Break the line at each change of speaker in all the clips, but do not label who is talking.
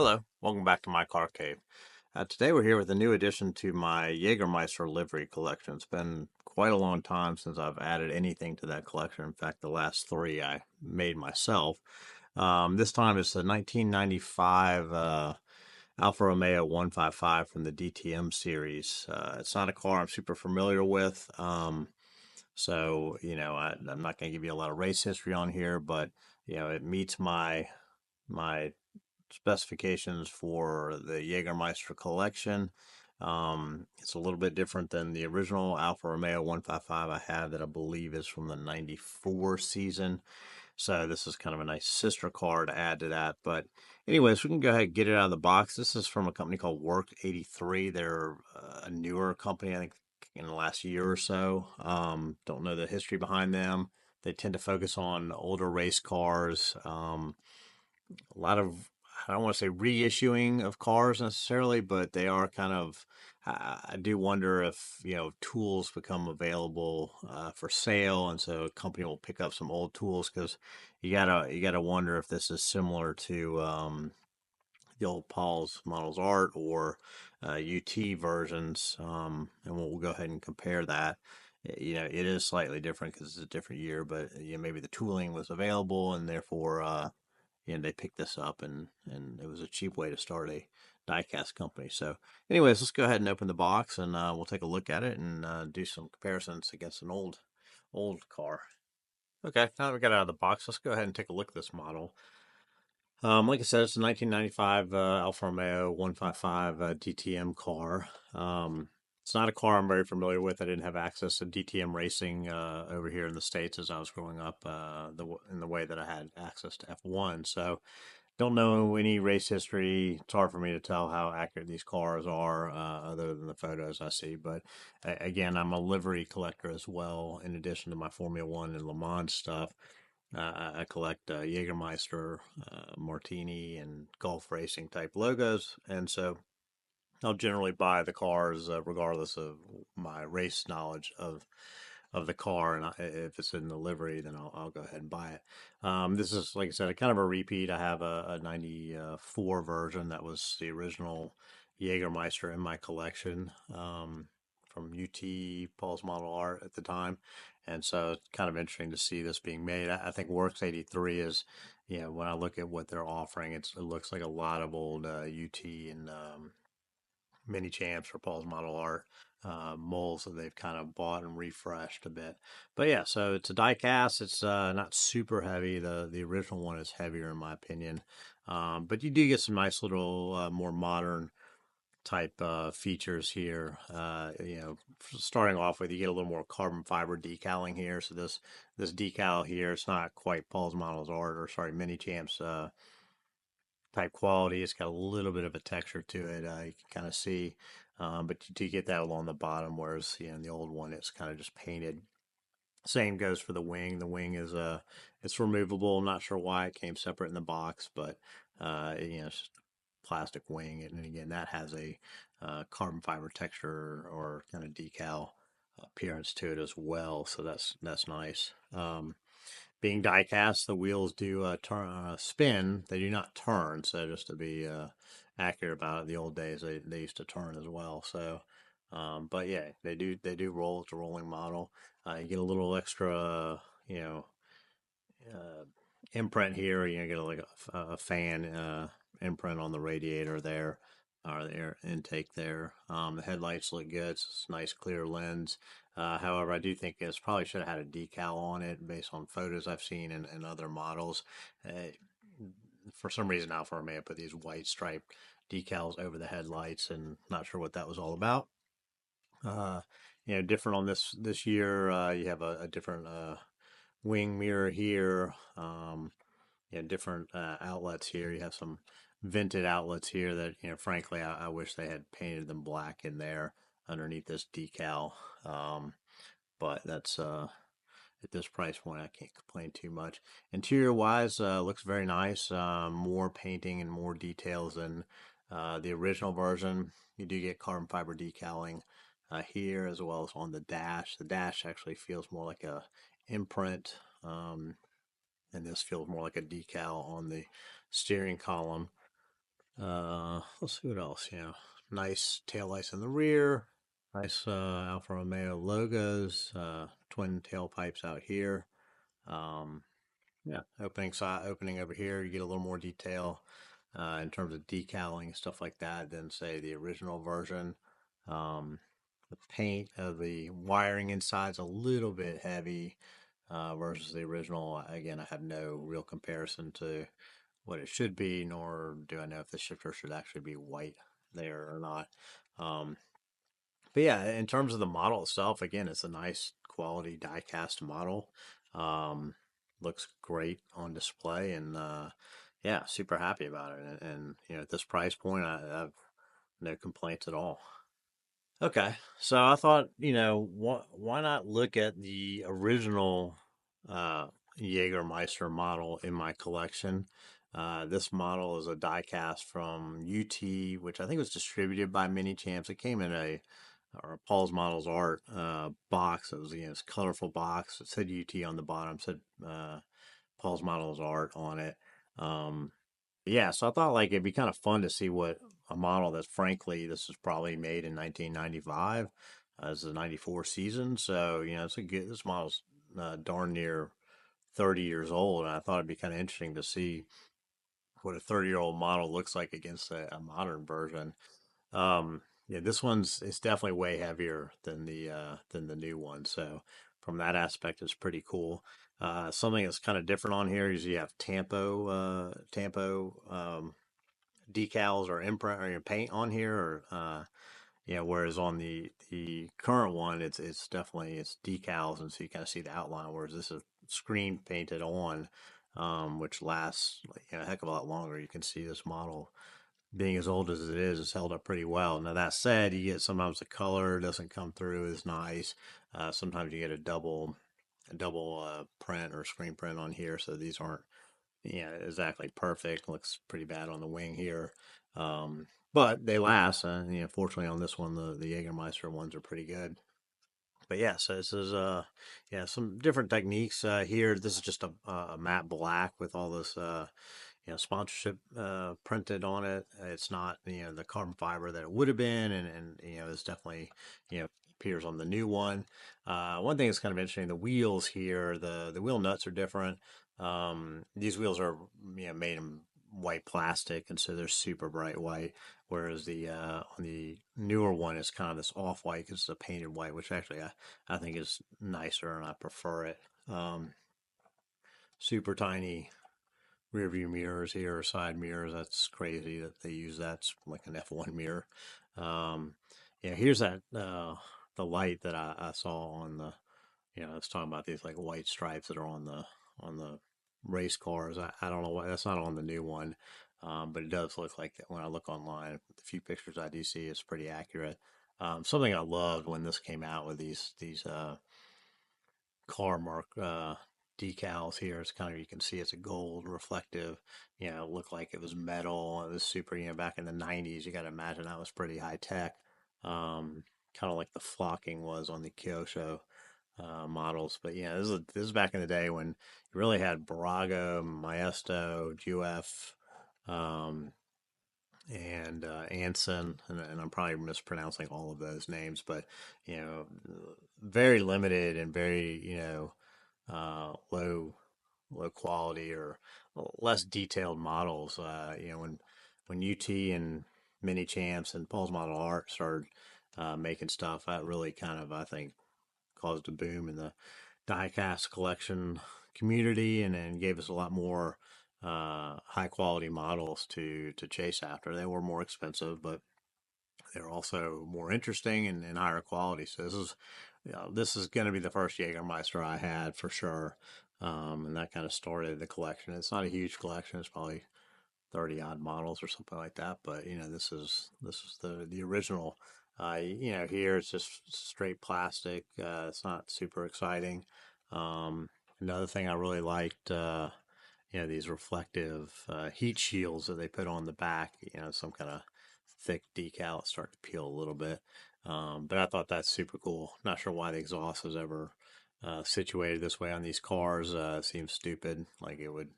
Hello, welcome back to my car cave. Today we're here with a new addition to my Jagermeister livery collection. It's been quite a long time since I've added anything to that collection. In fact, the last three I made myself. This time it's the 1995 Alfa Romeo 155 from the DTM series. It's not a car I'm super familiar with, I'm not going to give you a lot of race history on here, but it meets my specifications for the Jagermeister collection. It's a little bit different than the original Alfa Romeo 155 I have that I believe is from the 94 season. So this is kind of a nice sister car to add to that. But anyways, we can go ahead and get it out of the box. This is from a company called WERK83. They're a newer company, I think, in the last year or so. Don't know the history behind them. They tend to focus on older race cars. A lot of, I don't want to say reissuing of cars necessarily, but they are kind of, I do wonder if, tools become available for sale. And so a company will pick up some old tools because you gotta wonder if this is similar to the old Paul's Models Art or UT versions. And we'll go ahead and compare that. It is slightly different because it's a different year, but maybe the tooling was available and therefore, they picked this up and it was a cheap way to start a diecast company. So anyways, let's go ahead and open the box and we'll take a look at it and do some comparisons against an old car. Okay, now that we got it out of the box, let's go ahead and take a look at this model. Like I said, it's a 1995 Alfa Romeo 155 DTM car. It's not a car I'm very familiar with. I didn't have access to DTM racing over here in the States as I was growing up in the way that I had access to F1. So don't know any race history. It's hard for me to tell how accurate these cars are other than the photos I see. But again, I'm a livery collector as well, in addition to my Formula One and Le Mans stuff. I collect Jagermeister, Martini, and golf racing type logos, and so I'll generally buy the cars regardless of my race knowledge of the car. And if it's in the livery, then I'll go ahead and buy it. This is, like I said, a kind of a repeat. I have a 94 version that was the original Jagermeister in my collection. From UT Paul's Model Art at the time. And so it's kind of interesting to see this being made. I think Works 83 is, when I look at what they're offering, it looks like a lot of old UT and mini champs for Paul's Model Art molds that they've kind of bought and refreshed a bit. But yeah, so it's a die cast. It's not super heavy. The original one is heavier in my opinion. But you do get some nice little more modern type features here. Starting off with, you get a little more carbon fiber decaling here. So this decal here, it's not quite Paul's Models Art or sorry, Mini Champs type quality. It's got a little bit of a texture to it. You can kind of see, but you do get that along the bottom, whereas in the old one, it's kind of just painted. Same goes for the wing. The wing is it's removable. I'm not sure why it came separate in the box, but it's just plastic wing, and again that has a carbon fiber texture or kind of decal appearance to it as well. So that's nice. Being die cast, the wheels do spin. They do not turn. So just to be accurate about it, the old days they used to turn as well. So, but yeah, they do roll. It's a rolling model. You get a little extra, uh, imprint here. You get a fan imprint on the radiator there, or the air intake there. The headlights look good. It's a nice clear lens. However, I do think it's probably should have had a decal on it based on photos I've seen in other models. For some reason, Alfa Romeo put these white striped decals over the headlights, and not sure what that was all about. Uh, different on this year. You have a different wing mirror here. Different outlets here. You have some vented outlets here that, frankly, I wish they had painted them black in there underneath this decal. But that's at this price point, I can't complain too much. Interior wise, looks very nice. More painting and more details than the original version. You do get carbon fiber decaling here as well as on the dash. The dash actually feels more like a imprint. And this feels more like a decal on the steering column. Let's see what else. Nice taillights in the rear. Nice Alfa Romeo logos. Twin tailpipes out here. Um, yeah, opening over here. You get a little more detail in terms of decaling and stuff like that than say the original version. Um, the paint of the wiring inside is a little bit heavy versus the original. Again, I have no real comparison to what it should be, nor do I know if the shifter should actually be white there or not. Um, but yeah, in terms of the model itself, again, it's a nice quality die-cast model. Um, Looks great on display, and yeah, super happy about it. And at this price point, I have no complaints at all. Okay, so I thought, why not look at the original uh, Jagermeister model in my collection? This model is a diecast from UT, which I think was distributed by Mini Champs. It came in or Paul's Models Art box. It was, this colorful box. It said UT on the bottom, said Paul's Models Art on it. Um, yeah, so I thought like it'd be kind of fun to see what a model that, frankly, this was probably made in 1995 as the 94 season. So, this model's darn near 30 years old. And I thought it'd be kind of interesting to see what a 30-year-old model looks like against a modern version. Yeah, this one's it's definitely way heavier than the new one. So from that aspect, it's pretty cool. Something that's kind of different on here is you have tampo decals or imprint or your paint on here, or whereas on the current one, it's definitely it's decals, and so you kind of see the outline. Whereas this is screen painted on, which lasts a heck of a lot longer. You can see this model being as old as it is, it's held up pretty well. Now that said, you get sometimes the color doesn't come through as nice. Sometimes you get a double print or screen print on here, so these aren't exactly perfect. Looks pretty bad on the wing here, but they last. Fortunately on this one, the Jägermeister ones are pretty good. But yeah, so this is some different techniques here. This is just a matte black with all this sponsorship printed on it. It's not the carbon fiber that it would have been, and it's definitely appears on the new one. One thing that's kind of interesting, the wheels here, the wheel nuts are different. These wheels are made in white plastic, and so they're super bright white. Whereas the on the newer one is kind of this off white because it's a painted white, which actually I think is nicer and I prefer it. Super tiny rear view mirrors here, or side mirrors. That's crazy that they use that. It's like an F1 mirror. Um, yeah, here's that the light that I saw on the I was talking about these like white stripes that are on the race cars. I don't know why that's not on the new one, but it does look like that when I look online. The few pictures I do see is pretty accurate. Something I loved when this came out with these car mark decals here. It's kind of, you can see it's a gold reflective. It looked like it was metal. It was super. Back in the '90s, you got to imagine that was pretty high tech. Kind of like the flocking was on the Kyosho models. But this is back in the day when you really had Barago, Maestro, GUF, um, and Anson, and I'm probably mispronouncing all of those names, but you know, very limited and very low quality or less detailed models. When UT and Mini Champs and Paul's Model Art started making stuff, that really kind of, I think, caused a boom in the diecast collection community, and gave us a lot more high quality models to chase after. They were more expensive, but they're also more interesting and higher quality. So this is going to be the first Jägermeister I had for sure, and that kind of started the collection. It's not a huge collection; it's probably 30 odd models or something like that. But this is the original. Here it's just straight plastic. It's not super exciting. Another thing I really liked, these reflective heat shields that they put on the back. Some kind of thick decal that start to peel a little bit. But I thought that's super cool. Not sure why the exhaust was ever situated this way on these cars. Seems stupid, like it would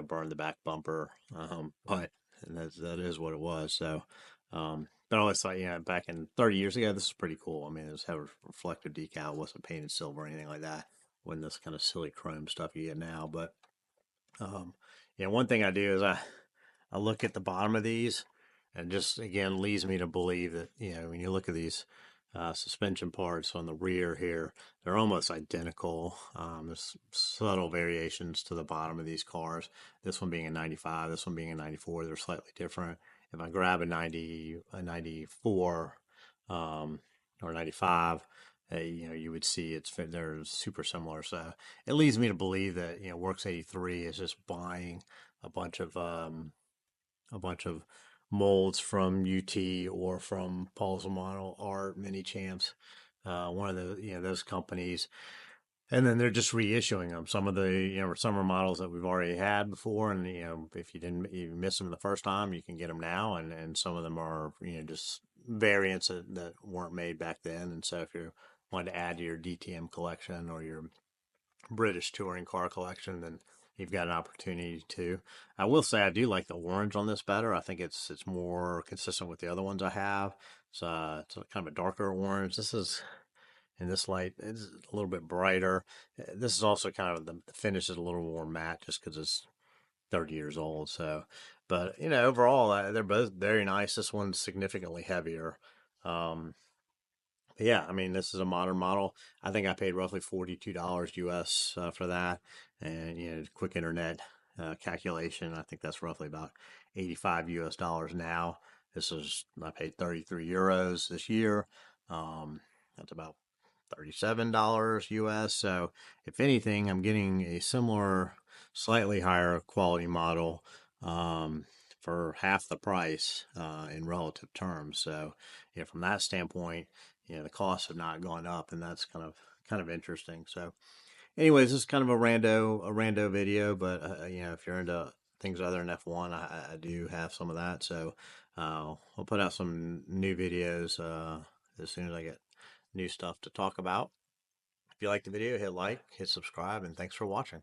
burn the back bumper. But and that is what it was. So, but I always thought, back in 30 years ago, this is pretty cool. I mean, it was have a reflective decal, it wasn't painted silver or anything like that. When this kind of silly chrome stuff you get now, but um, one thing I do is I look at the bottom of these, and just again leads me to believe that when you look at these suspension parts on the rear here, they're almost identical. There's subtle variations to the bottom of these cars. This one being a 95, this one being a 94. They're slightly different. If I grab a 94, or 95. You would see they're super similar. So it leads me to believe that Works83 is just buying a bunch of a bunch of molds from UT or from Paul's Model Art, Mini Champs, one of the those companies, and then they're just reissuing them. Some of the summer models that we've already had before, and if you miss them the first time, you can get them now, and some of them are just variants that weren't made back then. And so if you want to add to your DTM collection or your British touring car collection, then you've got an opportunity to. I will say I do like the orange on this better. I think it's more consistent with the other ones I have. It's kind of a darker orange. This is in this light, it's a little bit brighter. This is also kind of the finish is a little more matte just because it's 30 years old. So, but overall, they're both very nice. This one's significantly heavier. Um, yeah, I mean, this is a modern model. I think I paid roughly $42 US for that. And, quick internet calculation, I think that's roughly about 85 US dollars now. I paid 33 euros this year. That's about $37 US. So, if anything, I'm getting a similar, slightly higher quality model for half the price in relative terms. So, from that standpoint, the costs have not gone up, and that's kind of interesting. So, anyways, this is kind of a rando video, but if you're into things other than F1, I do have some of that. So, I'll put out some new videos as soon as I get new stuff to talk about. If you like the video, hit like, hit subscribe, and thanks for watching.